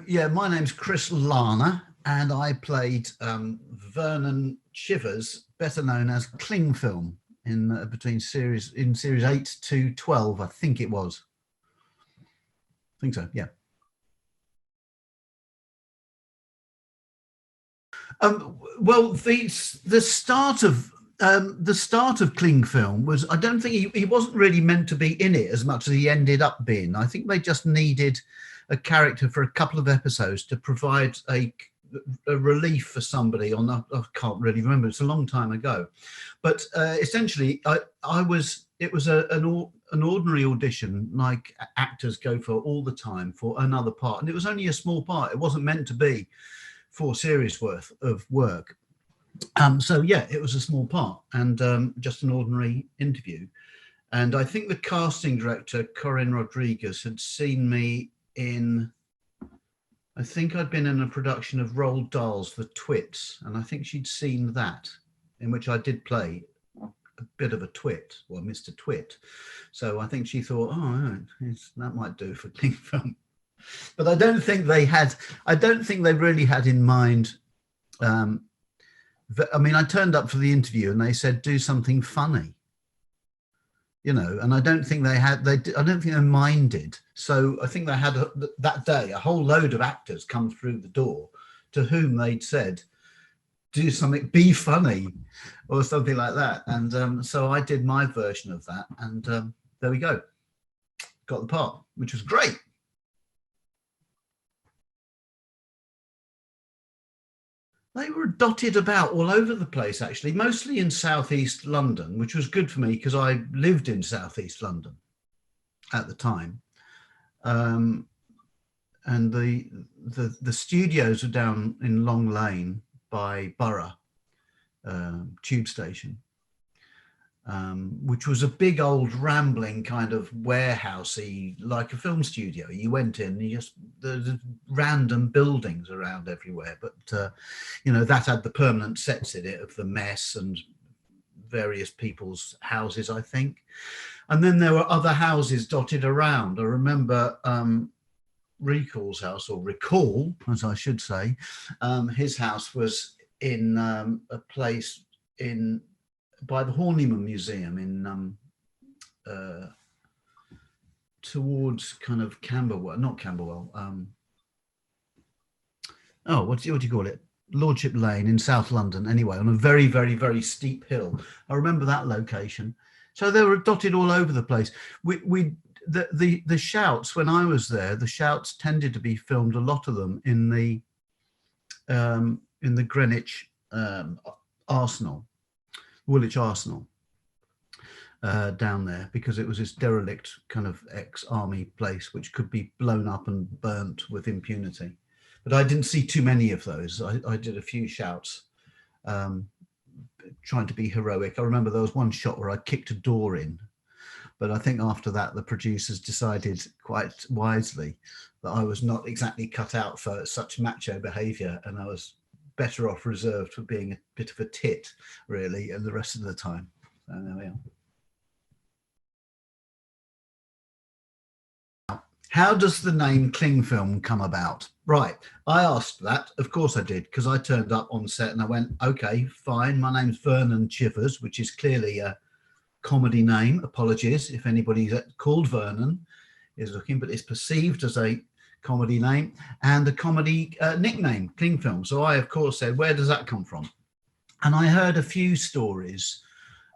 yeah, my name's Chris Larner, and I played Vernon Chivers, better known as Clingfilm, in between series 8 to 12, I think it was. I think so, yeah. Well, the start of Clingfilm was, I don't think he wasn't really meant to be in it as much as he ended up being. I think they just needed a character for a couple of episodes to provide a relief for somebody on, I can't really remember, it's a long time ago, but essentially it was an ordinary audition like actors go for all the time for another part, and it was only a small part. It wasn't meant to be 4 series worth of work. So yeah, it was a small part, and just an ordinary interview. And I think the casting director, Corinne Rodriguez, had seen me in, I think I'd been in a production of Roald Dahl's The Twits, and I think she'd seen that, in which I did play a bit of a twit, well, Mr. Twit. So I think she thought, oh, that might do for Clingfilm. But I don't think they really had in mind. I mean, I turned up for the interview and they said, do something funny, and I don't think I don't think they minded. So I think they had that day a whole load of actors come through the door to whom they'd said, do something, be funny, or something like that. And so I did my version of that, and there we go, got the part, which was great. They were dotted about all over the place, actually, mostly in southeast London, which was good for me because I lived in southeast London at the time. And the studios were down in Long Lane by Borough tube station, which was a big old rambling kind of warehousey, like a film studio. You went in, there's random buildings around everywhere, but that had the permanent sets in it of the mess and various people's houses, I think. And then there were other houses dotted around. I remember Recall's house, or Recall, as I should say, his house was in a place by the Horniman Museum in towards kind of Camberwell, not Camberwell. What do you call it? Lordship Lane in South London. Anyway, on a very, very, very steep hill. I remember that location. So they were dotted all over the place. The shouts, when I was there, the shouts tended to be filmed, a lot of them in the Greenwich Arsenal. Woolwich Arsenal down there, because it was this derelict kind of ex-army place which could be blown up and burnt with impunity. But I didn't see too many of those. I did a few shouts trying to be heroic. I remember there was one shot where I kicked a door in, but I think after that the producers decided quite wisely that I was not exactly cut out for such macho behaviour, and I was better off reserved for being a bit of a tit, really, and the rest of the time. So there we are. How does the name Clingfilm come about? Right, I asked that. Of course I did, because I turned up on set and I went, okay, fine, my name's Vernon Chivers, which is clearly a comedy name. Apologies if anybody called Vernon is looking, but it's perceived as a comedy name and a comedy nickname, Clingfilm. So I, of course, said, where does that come from? And I heard a few stories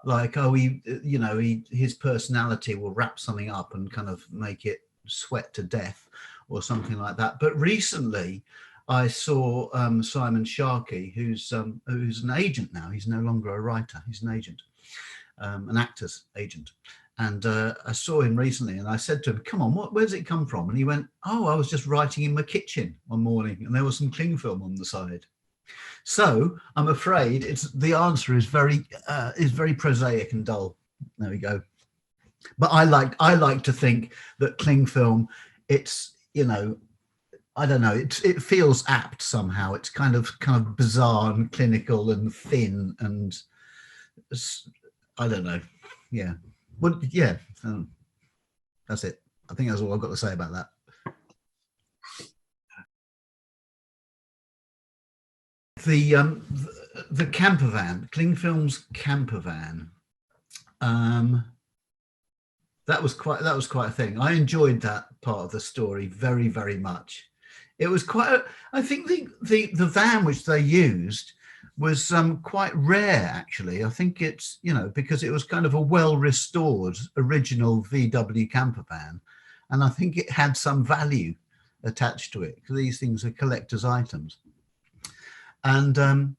like, oh, his personality will wrap something up and kind of make it sweat to death or something like that. But recently I saw Simon Sharkey, who's an agent now. He's no longer a writer, he's an agent, an actor's agent. And I saw him recently and I said to him, come on, where's it come from? And he went, oh, I was just writing in my kitchen one morning and there was some Clingfilm on the side. So I'm afraid the answer is very prosaic and dull. There we go. But I like to think that Clingfilm, it's, I don't know, it feels apt somehow. It's kind of bizarre and clinical and thin and I don't know. Yeah. Well, yeah, that's it. I think that's all I've got to say about that. the camper van, Clingfilm's camper van. That was quite a thing. I enjoyed that part of the story very, very much. It was I think the van which they used was quite rare, actually. I think it's, because it was kind of a well restored original VW camper van, and I think it had some value attached to it, because these things are collector's items. And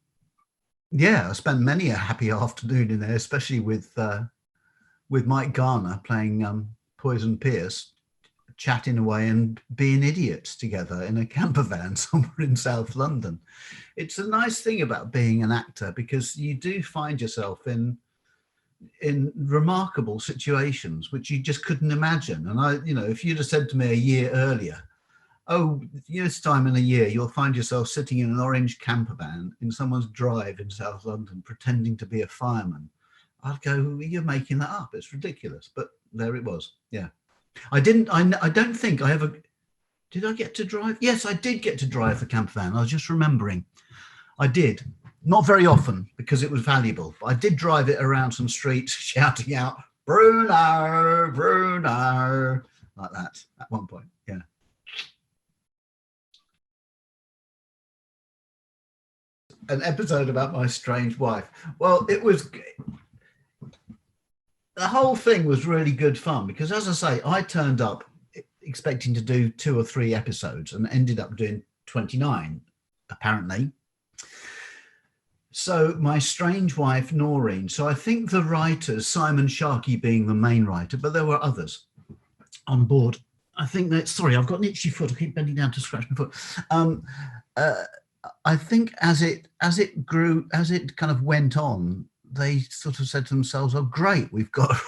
yeah, I spent many a happy afternoon in there, especially with Mike Garner playing Poison Pierce, chatting away and being idiots together in a camper van somewhere in South London. It's a nice thing about being an actor, because you do find yourself in remarkable situations which you just couldn't imagine. And if you'd have said to me a year earlier, oh, this time in a year you'll find yourself sitting in an orange camper van in someone's drive in South London pretending to be a fireman, I'd go, you're making that up. It's ridiculous. But there it was. Yeah. I don't think I ever, did I get to drive? Yes, I did get to drive the camper van. I was just remembering. I did. Not very often, because it was valuable. But I did drive it around some streets shouting out, Bruno, Bruno, like that at one point. Yeah. An episode about my strange wife. Well, the whole thing was really good fun, because, as I say, I turned up expecting to do 2 or 3 episodes and ended up doing 29, apparently. So my strange wife, Noreen. So I think the writers, Simon Sharkey being the main writer, but there were others on board. I think that, sorry, I've got an itchy foot. I keep bending down to scratch my foot. I think as it grew, as it kind of went on, they sort of said to themselves, oh, great, we've got a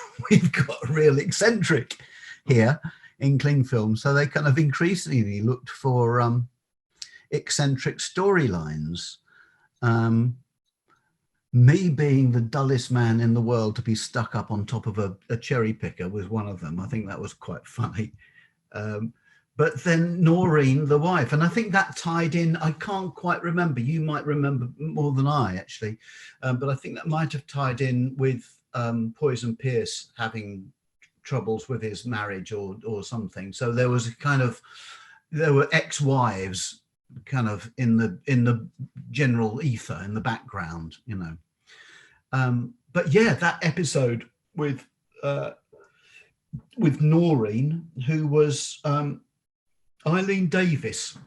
real eccentric here in Clingfilm. So they kind of increasingly looked for eccentric storylines. Me being the dullest man in the world to be stuck up on top of a cherry picker was one of them. I think that was quite funny. But then Noreen, the wife, and I think that tied in, I can't quite remember, you might remember more than I actually, but I think that might have tied in with Poison Pierce having troubles with his marriage or something. So there was there were ex-wives kind of in the general ether, in the background, But yeah, that episode with Noreen, who was Eileen Davis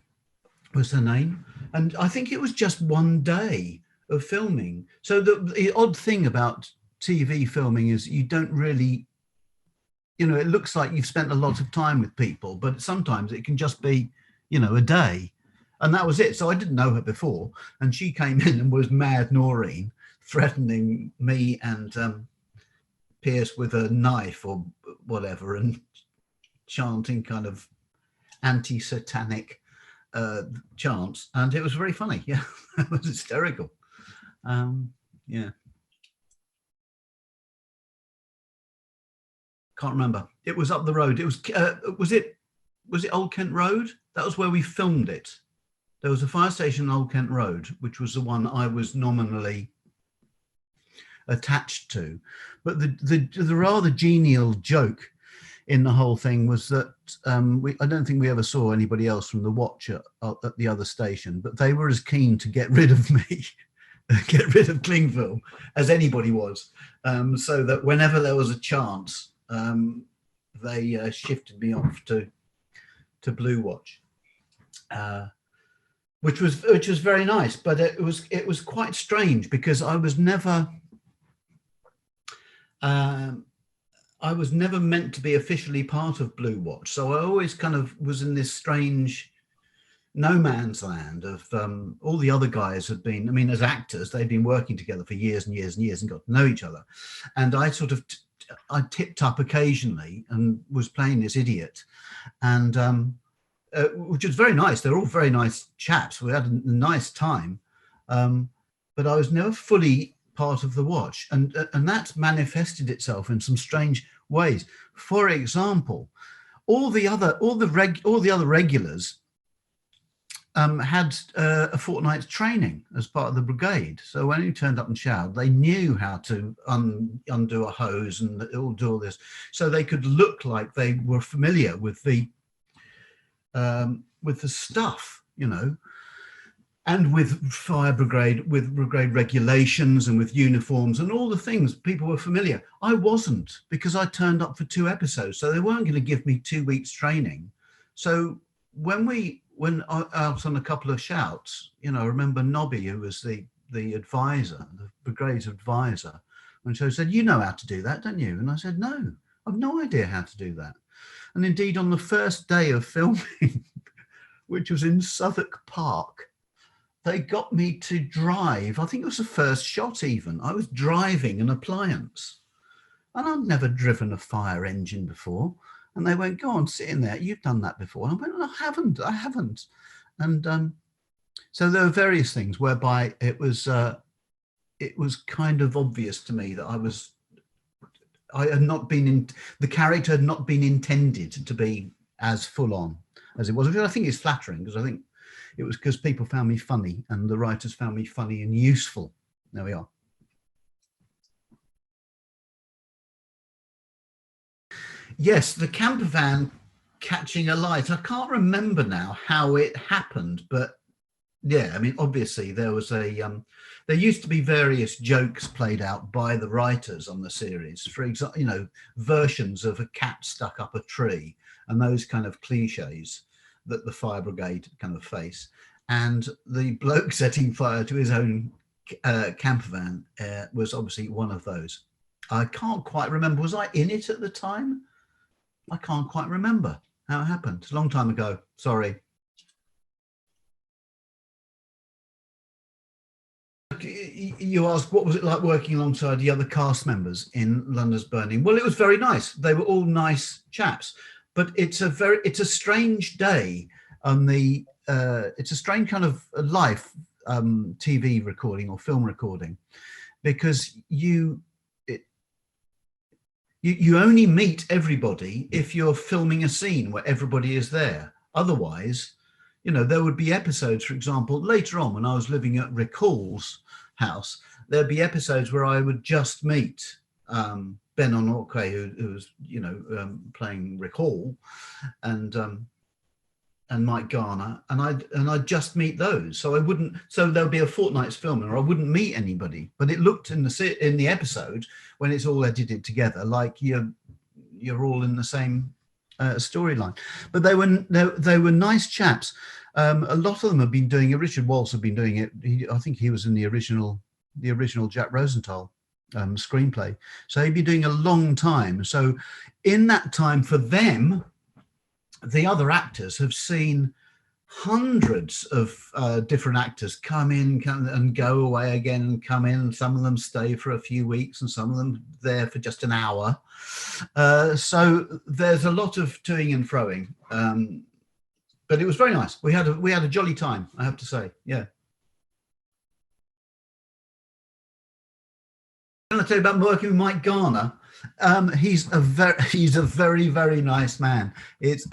was her name, and I think it was just one day of filming. So the odd thing about TV filming is you don't really, it looks like you've spent a lot of time with people, but sometimes it can just be, a day, and that was it. So I didn't know her before, and she came in and was Mad Noreen, threatening me and Pierce with a knife or whatever, and chanting kind of anti-satanic chants, and it was very funny. Yeah, it was hysterical. Yeah, can't remember. It was up the road. It was it Old Kent Road? That was where we filmed it. There was a fire station on Old Kent Road, which was the one I was nominally attached to. But the rather genial joke in the whole thing was that I don't think we ever saw anybody else from the watch at the other station, but they were as keen to get rid of me, get rid of Clingfilm, as anybody was. So that whenever there was a chance, they shifted me off to Blue Watch, which was very nice. But it was quite strange, because I was never meant to be officially part of Blue Watch. So I always kind of was in this strange no man's land of all the other guys had been, I mean, as actors, they'd been working together for years and years and years and got to know each other. And I sort of, I tipped up occasionally and was playing this idiot, and which was very nice. They're all very nice chaps. We had a nice time. But I was never fully part of the watch, and that manifested itself in some strange ways. For example, all the other regulars had a fortnight's training as part of the brigade. So when you turned up and showered, they knew how to undo a hose and do all this, so they could look like they were familiar with the stuff, you know, and with fire brigade, with brigade regulations and with uniforms and all the things. People were familiar. I wasn't, because I turned up for 2 episodes, so they weren't going to give me 2 weeks training. So when I was on a couple of shouts, you know, I remember Nobby, who was the advisor, the brigade's advisor, and so said, "You know how to do that, don't you?" And I said, "No, I've no idea how to do that." And indeed, on the first day of filming, which was in Southwark Park, they got me to drive. I think it was the first shot even. I was driving an appliance, and I'd never driven a fire engine before. And they went, "Go on, sit in there. You've done that before." And I went, I haven't. And so there were various things whereby it was kind of obvious to me that I had not been in, the character had not been intended to be as full on as it was, which I think is flattering, because I think it was because people found me funny and the writers found me funny and useful. There we are. Yes, the camper van catching alight. I can't remember now how it happened, but yeah, I mean, obviously there was there used to be various jokes played out by the writers on the series. For example, you know, versions of a cat stuck up a tree and those kind of cliches that the fire brigade kind of face. And the bloke setting fire to his own camper van was obviously one of those. I can't quite remember. Was I in it at the time? I can't quite remember how it happened. It's a long time ago. Sorry. You asked what was it like working alongside the other cast members in London's Burning. Well, it was very nice. They were all nice chaps, but it's a strange day on the it's a strange kind of life, TV recording or film recording, because you only meet everybody if you're filming a scene where everybody is there. Otherwise, you know, there would be episodes, for example, later on when I was living at Rick Hall's house, there'd be episodes where I would just meet Ben O'Norque, who was, you know, playing Rick Hall, and Mike Garner, and I'd just meet those. So I wouldn't. So there'll be a fortnight's filming, or I wouldn't meet anybody. But it looked in the episode when it's all edited together like you're all in the same storyline. But they were nice chaps. A lot of them have been doing it. Richard Walsh had been doing it. I think he was in the original Jack Rosenthal screenplay. So he'd been doing a long time. So in that time for them, the other actors have seen hundreds of different actors come and go away again and come in. Some of them stay for a few weeks and some of them there for just an hour. So there's a lot of toing and froing. But it was very nice. We had a jolly time, I have to say. Yeah. I'm going to tell you about working with Mike Garner. He's a very, very nice man. It's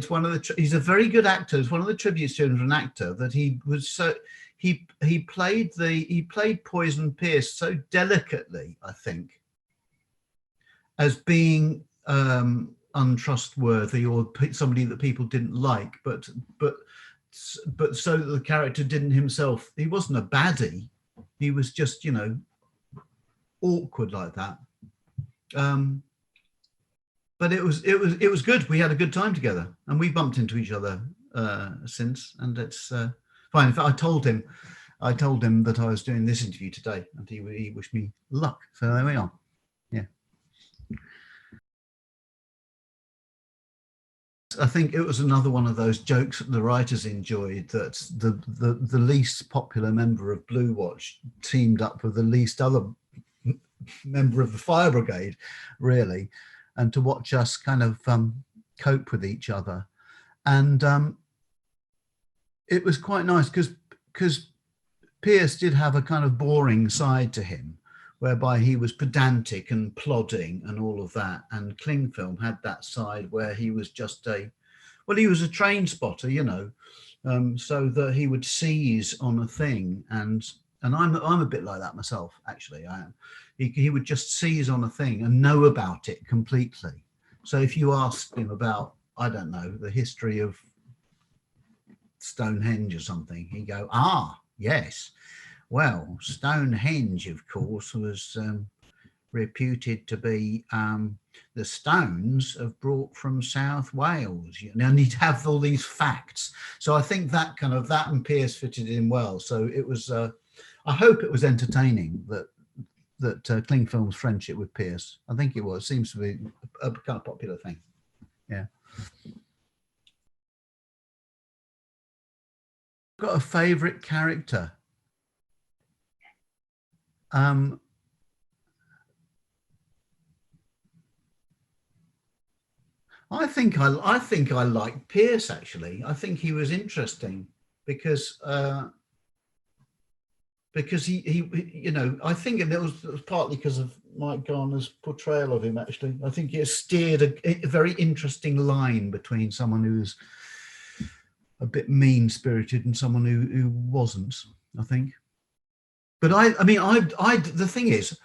one of the, he's a very good actor. It's one of the tributes to him as an actor that he was so, he played Poison Pierce so delicately, I think, as being untrustworthy or somebody that people didn't like, but so that the character didn't himself, he wasn't a baddie, he was just, you know, awkward like that. But it was good. We had a good time together, and we bumped into each other since, and it's fine. In fact, I told him that I was doing this interview today, and he wished me luck. So there we are. Yeah. I think it was another one of those jokes that the writers enjoyed, that the least popular member of Blue Watch teamed up with the least other member of the fire brigade, really, and to watch us kind of cope with each other. And it was quite nice because Pierce did have a kind of boring side to him, whereby he was pedantic and plodding and all of that. And Clingfilm had that side where he was just he was a train spotter, you know, so that he would seize on a thing, and I'm a bit like that myself, actually. I am. He would just seize on a thing and know about it completely. So if you ask him about, I don't know, the history of Stonehenge or something, he'd go, ah, yes, well, Stonehenge, of course, was reputed to be the stones have brought from South Wales. You know, and he'd have all these facts. So I think that and Pierce fitted in well. So it was. I hope it was entertaining that Clingfilm's friendship with Pierce. I think it was. Seems to be a kind of popular thing. Yeah. Got a favourite character. I think I liked Pierce, actually. I think he was interesting because he you know, I think it was partly because of Mike Garner's portrayal of him. Actually, I think it steered a very interesting line between someone who's a bit mean spirited and someone who wasn't, I think. But I mean, the thing is,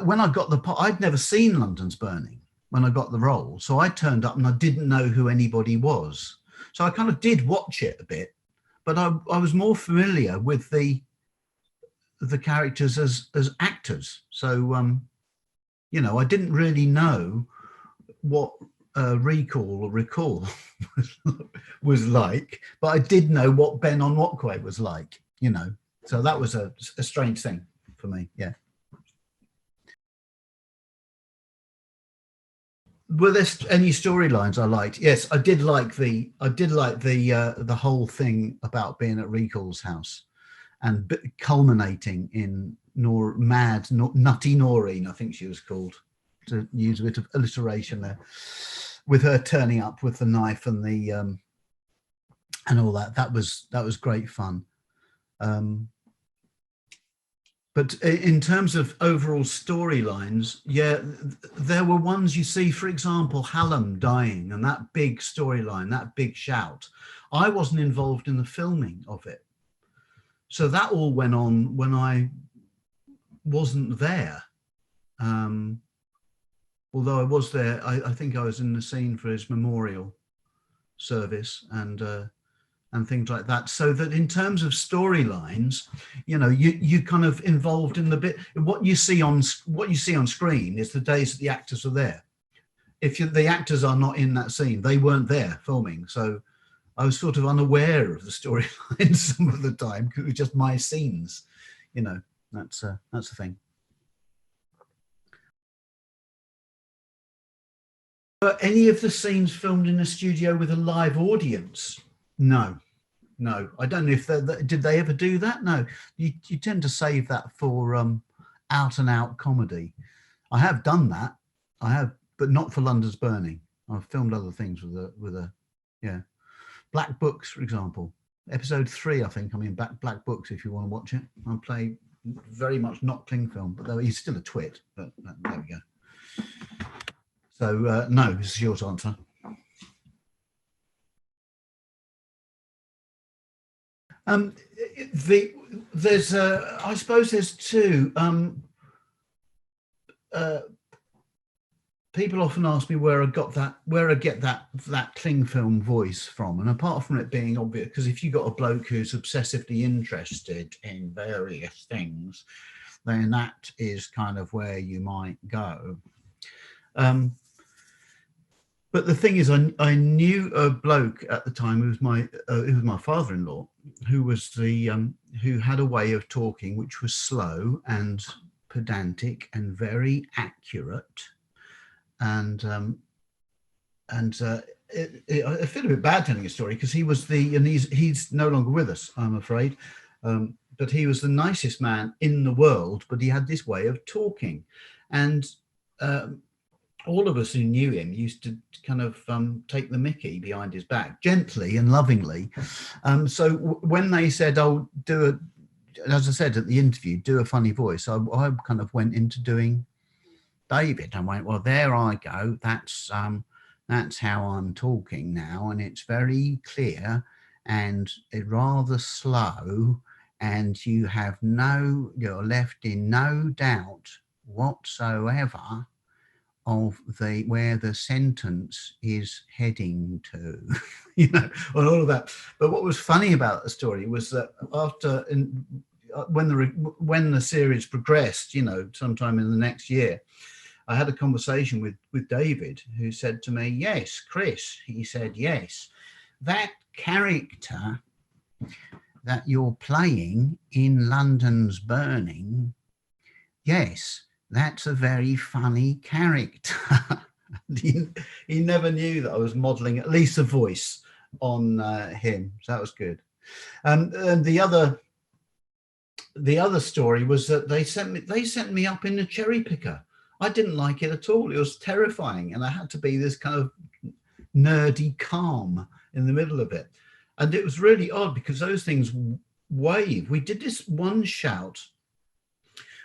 when I got the part, I'd never seen London's Burning when I got the role. So I turned up and I didn't know who anybody was. So I kind of did watch it a bit, but I was more familiar with the characters as actors. So, you know, I didn't really know what recall was like, but I did know what Ben on Watquay was like, you know. So that was a strange thing for me. Yeah. Were there any storylines I liked? Yes, I did like the whole thing about being at Recall's house and culminating in Nutty Noreen, I think she was called, to use a bit of alliteration there, with her turning up with the knife and the and all that. That was great fun. But in terms of overall storylines, yeah, there were ones you see, for example, Hallam dying and that big storyline, that big shout. I wasn't involved in the filming of it. So that all went on when I wasn't there. Although I was there, I think I was in the scene for his memorial service and things like that. So that in terms of storylines, you know, you kind of involved in the bit. What you see on screen is the days that the actors are there. If the actors are not in that scene, they weren't there filming. So I was sort of unaware of the storyline some of the time because it was just my scenes. You know, that's the thing. Any of the scenes filmed in a studio with a live audience? No. No, I don't know if did they ever do that. No, you tend to save that for out and out comedy. I have done that. I have, but not for London's Burning. I've filmed other things with a yeah. Black Books, for example, episode 3. I think I'm in Black Books. If you want to watch it, I play very much not Clingfilm, but though he's still a twit. But there we go. So no, this is your answer. There's I suppose there's two. People often ask me where I get that Clingfilm voice from, and apart from it being obvious, because if you got a bloke who's obsessively interested in various things, then that is kind of where you might go. But the thing is, I knew a bloke at the time who was my father-in-law, who had a way of talking which was slow and pedantic and very accurate, and I feel a bit bad telling a story because he's no longer with us, I'm afraid. But he was the nicest man in the world, but he had this way of talking, and all of us who knew him used to kind of take the mickey behind his back, gently and lovingly. So when they said, "Oh, as I said at the interview, do a funny voice," I kind of went into doing David. I went, "Well, there I go. That's how I'm talking now, and it's very clear and rather slow, and you're left in no doubt whatsoever of where the sentence is heading to, and all of that. But what was funny about the story was that when the series progressed, sometime in the next year, I had a conversation with David, who said to me, "Yes, Chris," he said, "yes, that character that you're playing in London's Burning, yes, that's a very funny character." he never knew that I was modelling at least a voice on him, so that was good. And the other story was that they sent me up in a cherry picker. I didn't like it at all. It was terrifying, and I had to be this kind of nerdy calm in the middle of it. And it was really odd because those things wave. We did this one shout,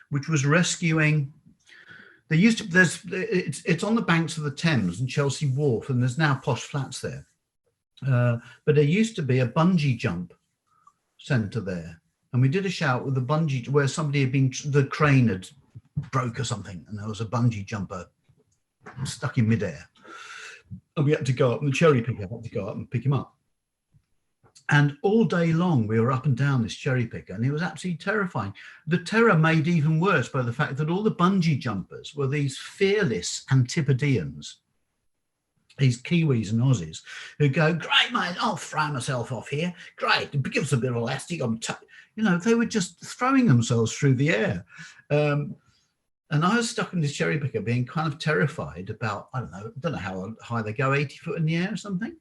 which was rescuing. It's on the banks of the Thames and Chelsea Wharf, and there's now posh flats there. But there used to be a bungee jump centre there, and we did a shout with a bungee where somebody had been, the crane had broke or something, and there was a bungee jumper stuck in midair, and we had to go up, and the cherry picker had to go up and pick him up. And all day long we were up and down this cherry picker, and it was absolutely terrifying. The terror made even worse by the fact that all the bungee jumpers were these fearless Antipodeans, these Kiwis and Aussies, who go, "Great, mate, I'll throw myself off here. Great, give us a bit of elastic. They were just throwing themselves through the air. And I was stuck in this cherry picker being kind of terrified about, I don't know how high they go, 80 foot in the air or something.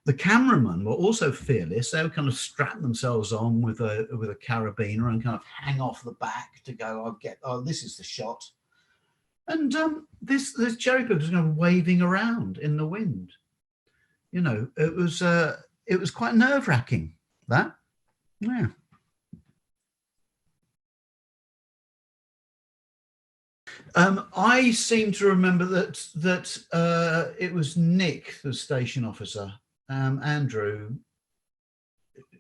The cameramen were also fearless. They would kind of strap themselves on with a carabiner and kind of hang off the back to go, this is the shot. And this cherry picker was kind of waving around in the wind. It was quite nerve-wracking, that. Yeah. I seem to remember that it was Nick, the station officer. Andrew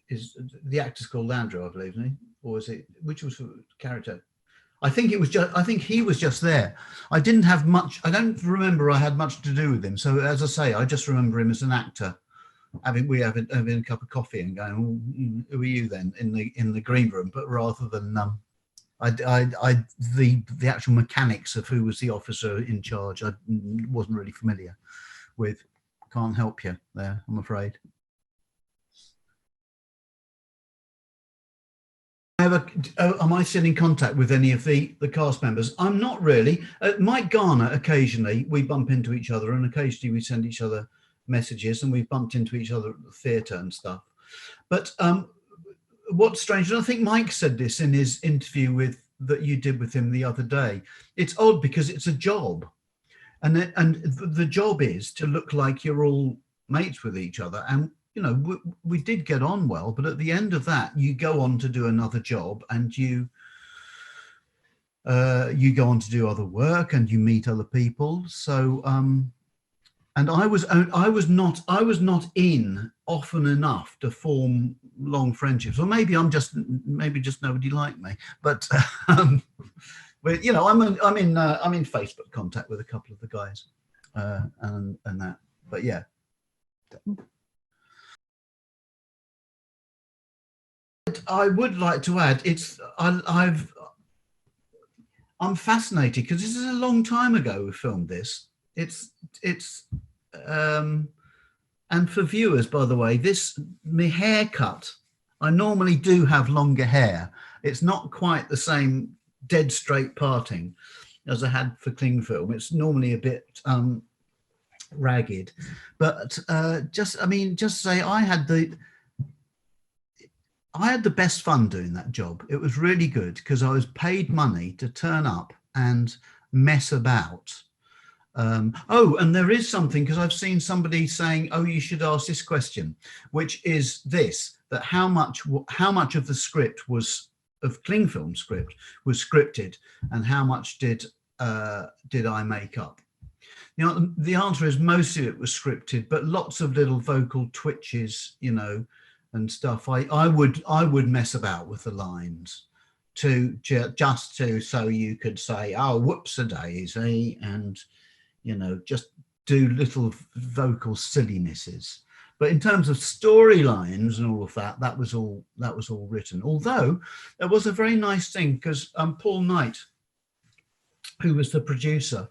is the actor's called Andrew, I believe, isn't he? Or is it, which was the character? I think he was just there. I didn't have much. I don't remember I had much to do with him. So as I say, I just remember him as an actor. Having a cup of coffee and going, "Who are you then?" in the green room, but rather than the actual mechanics of who was the officer in charge, I wasn't really familiar with. Can't help you there, I'm afraid. Am I still in contact with any of the cast members? I'm not really. Mike Garner, occasionally we bump into each other, and occasionally we send each other messages, and we've bumped into each other at the theatre and stuff. But what's strange, and I think Mike said this in his interview that you did with him the other day, it's odd because it's a job. And the job is to look like you're all mates with each other. And, we did get on well, but at the end of that, you go on to do another job, and you go on to do other work, and you meet other people. So, and I was not in often enough to form long friendships, or maybe just nobody liked me. But but I'm in Facebook contact with a couple of the guys, and that. But yeah. I would like to add, I'm fascinated because this is a long time ago we filmed this. And for viewers, by the way, my haircut, I normally do have longer hair. It's not quite the same dead straight parting as I had for Clingfilm. It's normally a bit ragged, but just say I had the best fun doing that job. It was really good because I was paid money to turn up and mess about. And there is something, because I've seen somebody saying, "Oh, you should ask this question," which is this: that how much of the script of Clingfilm script was scripted, and how much did I make up? The answer is most of it was scripted, but lots of little vocal twitches, and stuff, I would mess about with the lines to just to so you could say, oh, whoops a daisy, and you know, just do little vocal sillinesses. But in terms of storylines and all of that, that was all written. Although there was a very nice thing, because Paul Knight, who was the producer,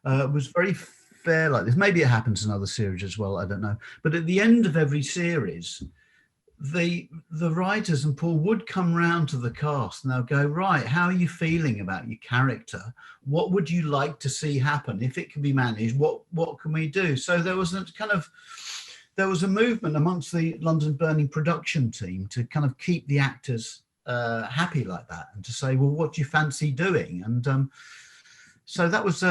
was very fair like this. Maybe it happens in other series as well, I don't know. But at the end of every series, the writers and Paul would come round to the cast and they'll go, right, how are you feeling about your character? What would you like to see happen? If it can be managed, what can we do? So there was a kind of, there was a movement amongst the London Burning production team to kind of keep the actors happy like that, and to say, well, what do you fancy doing? And so that was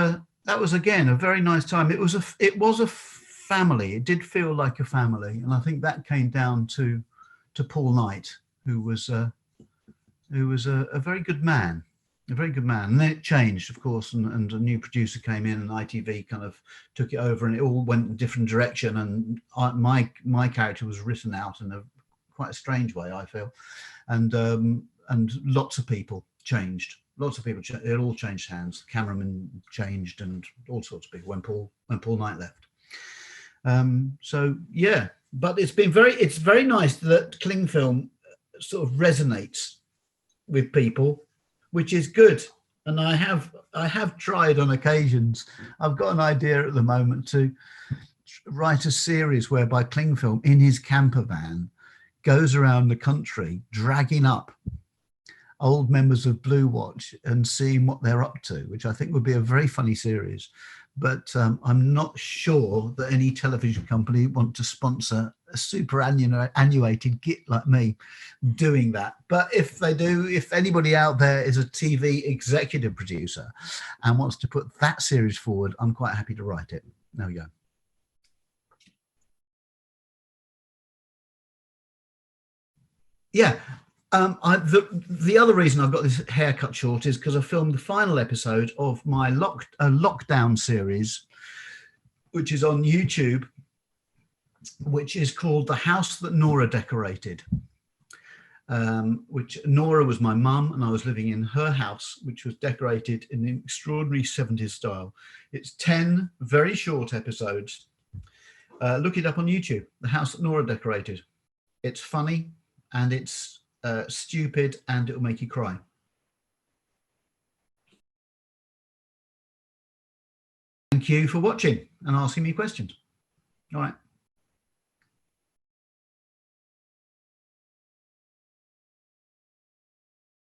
again a very nice time. It was a family. It did feel like a family, and I think that came down to Paul Knight, who was a very good man, And then it changed, of course, and a new producer came in, and ITV kind of took it over, and it all went in a different direction. And my character was written out in a quite a strange way, I feel, and lots of people changed. It all changed hands. The cameraman changed, and all sorts of people when Paul Knight left. So yeah, but it's very nice that Clingfilm sort of resonates with people, which is good. And I have tried on occasions. I've got an idea at the moment to write a series whereby Clingfilm, in his camper van, goes around the country dragging up old members of Blue Watch and seeing what they're up to, which I think would be a very funny series. But I'm not sure that any television company want to sponsor a superannuated git like me doing that. But if they do, if anybody out there is a TV executive producer and wants to put that series forward, I'm quite happy to write it. There we go. Yeah. The other reason I've got this haircut short is because I filmed the final episode of my lockdown series, which is on YouTube, which is called The House That Nora Decorated. Which Nora was my mum, and I was living in her house, which was decorated in an extraordinary 70s style. It's 10 very short episodes. Look it up on YouTube, The House That Nora Decorated. It's funny, and it's stupid, and it'll make you cry. Thank you for watching and asking me questions. All right.